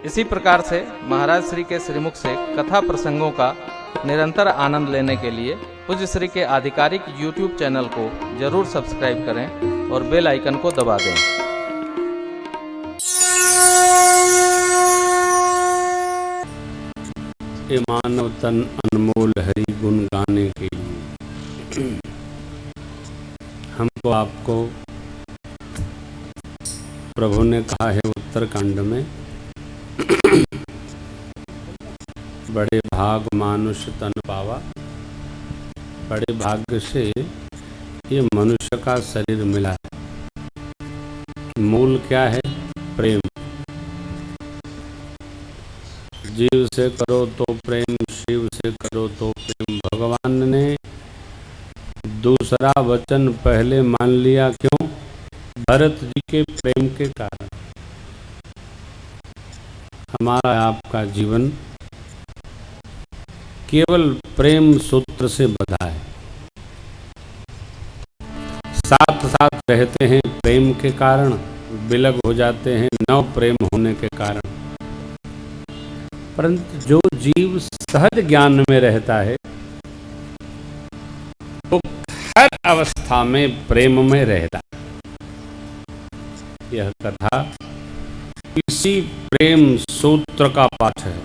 इसी प्रकार से महाराज श्री के श्रीमुख से कथा प्रसंगों का निरंतर आनंद लेने के लिए पूज्य श्री के आधिकारिक YouTube चैनल को जरूर सब्सक्राइब करें और बेल आइकन को दबा दें। ये मानव तन अनमोल हरि गुण गाने के लिए हमको आपको प्रभु ने कहा है उत्तरकांड में, बड़े भाग मानुष तन पावा। बड़े भाग्य से ये मनुष्य का शरीर मिला है। मूल क्या है? प्रेम। जीव से करो तो प्रेम, शिव से करो तो प्रेम। भगवान ने दूसरा वचन पहले मान लिया, क्यों? भरत जी के प्रेम के कारण। हमारा आपका जीवन केवल प्रेम सूत्र से बंधा है। साथ साथ रहते हैं प्रेम के कारण, विलग हो जाते हैं नव प्रेम होने के कारण। परंतु जो जीव सहज ज्ञान में रहता है वो हर अवस्था में प्रेम में रहता है। यह कथा इसी प्रेम सूत्र का पाठ है,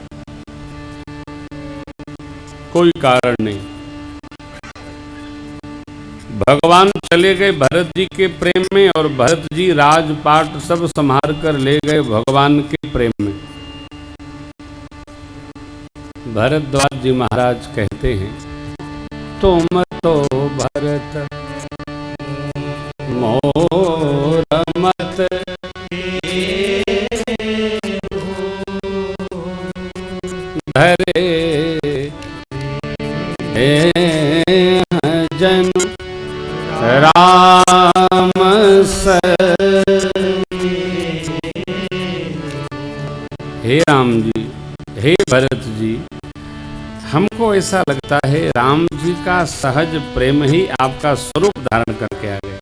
कोई कारण नहीं। भगवान चले गए भरत जी के प्रेम में और भरत जी राजपाट सब संभाल कर ले गए भगवान के प्रेम में। भरद्वाज जी महाराज कहते हैं, तुम तो भरत मोर मत धरे जन राम हे राम जी, हे भरत जी, हमको ऐसा लगता है राम जी का सहज प्रेम ही आपका स्वरूप धारण करके आ गए।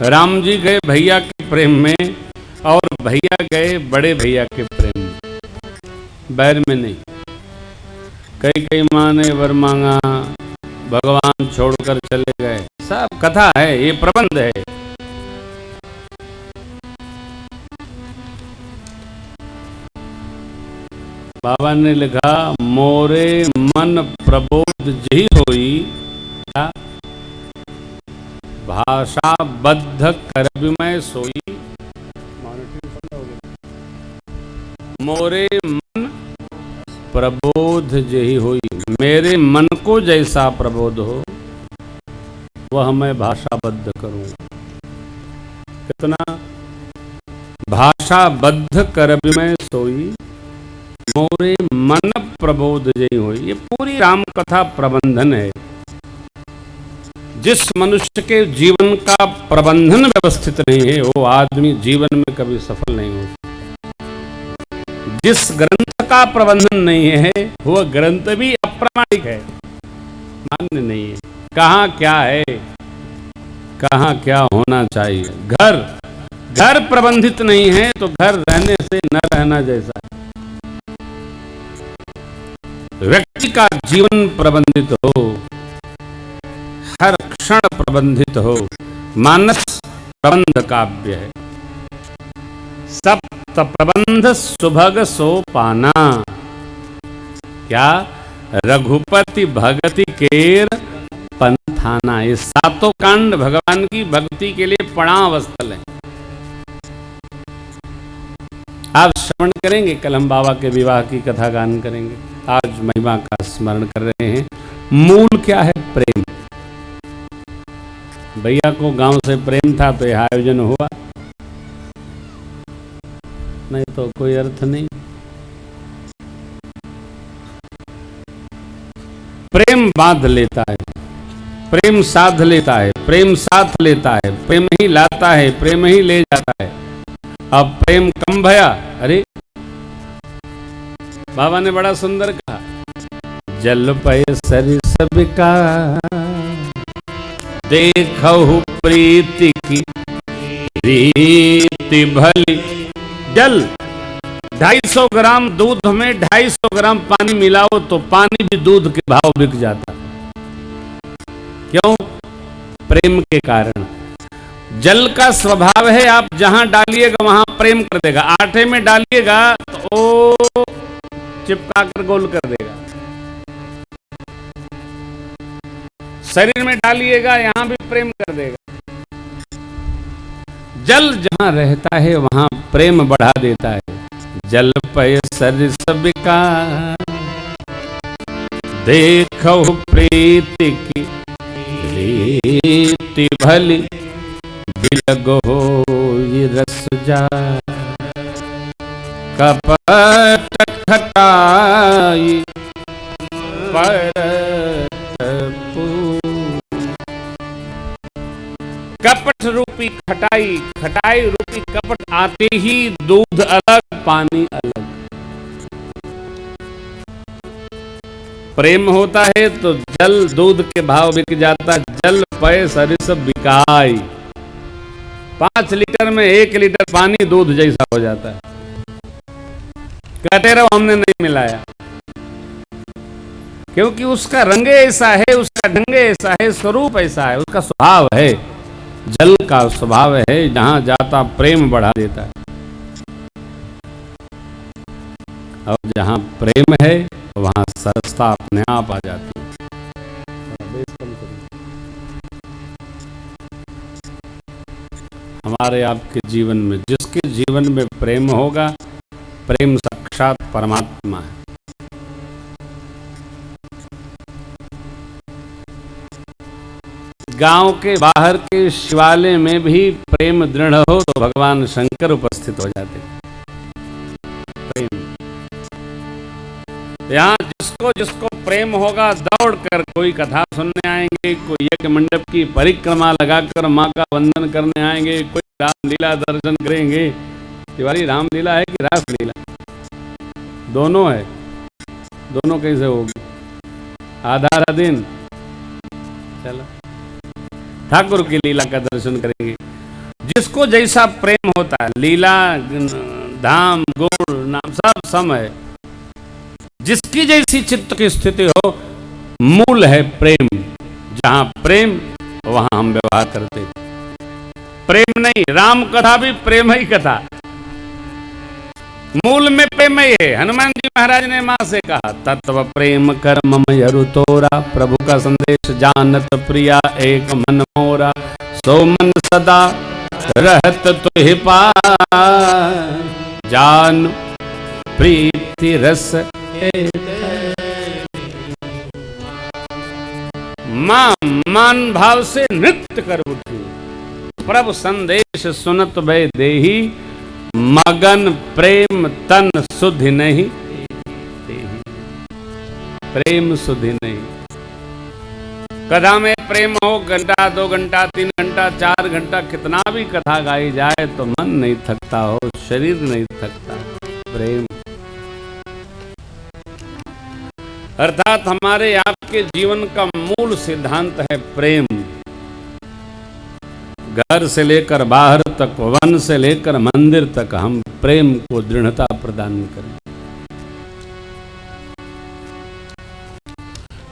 राम जी गए भैया के प्रेम में और भैया गए बड़े भैया के प्रेम में, बैर में नहीं। कई माँ ने वर मांगा, भगवान छोड़कर चले गए, सब कथा है, ये प्रबंध है। बाबा ने लिखा, मोरे मन प्रबोध जही होई, क्या? भाषा बद्ध करबिमय सोई। मोरे मन प्रबोध जही होई, मेरे मन को जैसा प्रबोध हो वह मैं भाषाबद्ध करूं। कितना? भाषाबद्ध करबिमय सोई, मोरे मन प्रबोध जही होई। ये पूरी राम कथा प्रबंधन है। जिस मनुष्य के जीवन का प्रबंधन व्यवस्थित नहीं है वो आदमी जीवन में कभी सफल नहीं हो सकता। जिस ग्रंथ का प्रबंधन नहीं है वह ग्रंथ भी अप्रामाणिक है, मान्य नहीं है। कहाँ क्या है, कहाँ क्या होना चाहिए। घर प्रबंधित नहीं है तो घर रहने से न रहना जैसा है। व्यक्ति का जीवन प्रबंधित हो, हर क्षण प्रबंधित हो। मानस प्रबंध काव्य है। सप्त प्रबंध सुभग सोपाना, क्या? रघुपति भगति केर पंथाना। ये सातों कांड भगवान की भक्ति के लिए प्रणाम स्थल है। आप श्रवण करेंगे, कल हम बाबा के विवाह की कथा गान करेंगे। आज महिमा का स्मरण कर रहे हैं। मूल क्या है? प्रेम। भैया को गांव से प्रेम था तो यह आयोजन हुआ, नहीं तो कोई अर्थ नहीं। प्रेम बांध लेता है, प्रेम साध लेता है, प्रेम साथ लेता है, प्रेम ही लाता है, प्रेम ही ले जाता है। अब प्रेम कम भया, अरे बाबा ने बड़ा सुंदर कहा, जल पय सरिस बिकार देखहु प्रीति की रीति भली। जल 250 ग्राम दूध में 250 ग्राम पानी मिलाओ तो पानी भी दूध के भाव बिक जाता। क्यों? प्रेम के कारण। जल का स्वभाव है, आप जहां डालिएगा वहां प्रेम कर देगा। आटे में डालिएगा तो ओ चिपका कर गोल कर देगा। शरीर में डालिएगा यहां भी प्रेम कर देगा। जल जहां रहता है वहां प्रेम बढ़ा देता है। जल पय सरिस विकार, देखो प्रीति की रीति भली। बिलगो ये रस जा, कपट खटाई परत पूर। कपट रूपी खटाई, खटाई रूपी कपट आते ही दूध अलग पानी अलग। प्रेम होता है तो जल दूध के भाव बिक जाता। जल पय सरिस बिकाई। 5 लीटर में 1 लीटर पानी दूध जैसा हो जाता है। कहते रहो हमने नहीं मिलाया, क्योंकि उसका रंग ऐसा है, उसका ढंग ऐसा है, स्वरूप ऐसा है, उसका स्वभाव है। जल का स्वभाव है, जहां जाता प्रेम बढ़ा देता है। और जहां प्रेम है वहां सरसता अपने आप आ जाती है। हमारे आपके जीवन में, जिसके जीवन में प्रेम होगा, प्रेम साक्षात परमात्मा है। गांव के बाहर के शिवालय में भी प्रेम दृढ़ हो तो भगवान शंकर उपस्थित हो जाते हैं। प्रेम यहाँ जिसको प्रेम होगा दौड़ कर कोई कथा सुनने आएंगे, कोई यज्ञ मंडप की परिक्रमा लगाकर माँ का वंदन करने आएंगे, कोई रामलीला दर्शन करेंगे। तिवारी रामलीला है कि रासलीला? दोनों है। दोनों कैसे होगी? आधा दिन चलो ठाकुर की लीला का दर्शन करेंगे। जिसको जैसा प्रेम होता है, लीला धाम गुण नाम सब समय, जिसकी जैसी चित्त की स्थिति हो, मूल है प्रेम। जहां प्रेम वहां हम व्यवहार करते। प्रेम नहीं, राम कथा भी प्रेम ही कथा, मूल में प्रेम ही है। हनुमान जी महाराज ने मां से कहा, तत्व प्रेम कर्म मयरु तोरा, प्रभु का संदेश जानत प्रिया एक मन मोरा। सो मन सदा रहत तुहि पास, जान प्रीति रस मां मान भाव से नृत्य कर उठी। प्रभु संदेश सुनत भय देही, मगन प्रेम तन सुधि नहीं। प्रेम सुधि नहीं। कथा में प्रेम हो, घंटा 2 घंटा 3 घंटा 4 घंटा कितना भी कथा गाई जाए तो मन नहीं थकता हो, शरीर नहीं थकता। प्रेम अर्थात हमारे आपके जीवन का मूल सिद्धांत है प्रेम। घर से लेकर बाहर तक, वन से लेकर मंदिर तक हम प्रेम को दृढ़ता प्रदान करें।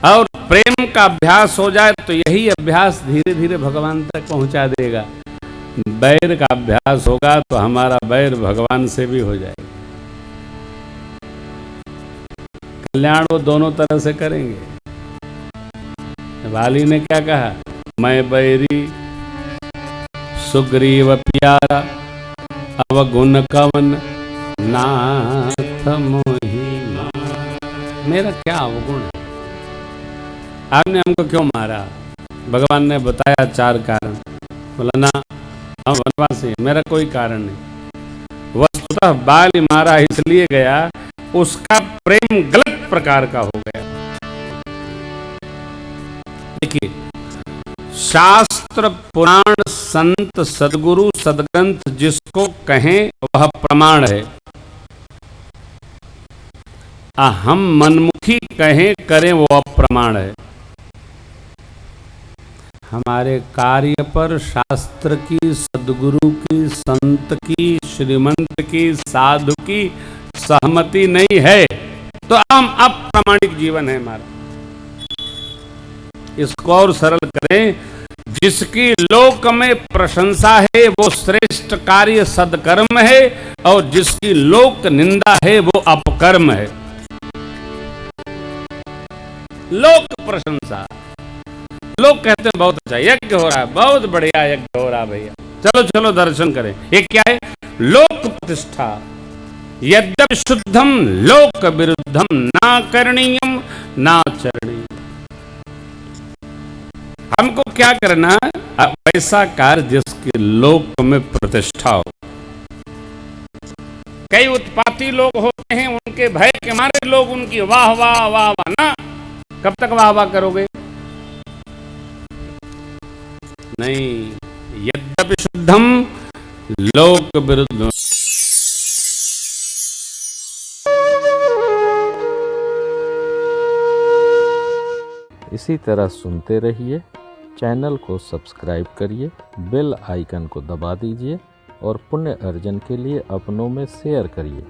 और प्रेम का अभ्यास हो जाए तो यही अभ्यास धीरे धीरे भगवान तक पहुंचा देगा। बैर का अभ्यास होगा तो हमारा बैर भगवान से भी हो जाएगा। कल्याण वो दोनों तरह से करेंगे। वाली ने क्या कहा? मैं बैरी सुग्रीव प्यारा, अवगुण कवन नाथ मोहि। मेरा क्या अवगुण है? आपने हमको क्यों मारा? भगवान ने बताया 4 कारण। बोला ना, हम वनवासी, मेरा कोई कारण नहीं। वस्तुतः बाली मारा इसलिए गया, उसका प्रेम गलत प्रकार का हो गया। देखिए, शास्त्र पुराण संत सदगुरु सदग्रंथ जिसको कहें वह प्रमाण है। हम मनमुखी कहें करें वो अप्रमाण है। हमारे कार्य पर शास्त्र की, सद्गुरु की, संत की, श्रीमंत की, साधु की सहमति नहीं है तो हम अप्रामाणिक जीवन है हमारा। इसको और सरल करें, जिसकी लोक में प्रशंसा है वो श्रेष्ठ कार्य सदकर्म है, और जिसकी लोक निंदा है वो अपकर्म है। लोक प्रशंसा, लोग कहते हैं बहुत अच्छा यज्ञ हो रहा है, बहुत बढ़िया यज्ञ हो रहा है भैया, चलो चलो दर्शन करें। ये क्या है? लोक प्रतिष्ठा। यद्यपि शुद्धम लोक विरुद्धम ना करणीयम ना चरणीयम। हमको क्या करना है? वैसा कार्य जिसके लोक में प्रतिष्ठा हो। कई उत्पाती लोग होते हैं, उनके भय के मारे लोग उनकी वाह वाह वाह वाह ना, कब तक वाह वाह करोगे? नहीं, यद्यपि शुद्धम लोक विरुद्धम। इसी तरह सुनते रहिए, चैनल को सब्सक्राइब करिए, बेल आइकन को दबा दीजिए और पुण्य अर्जन के लिए अपनों में शेयर करिए।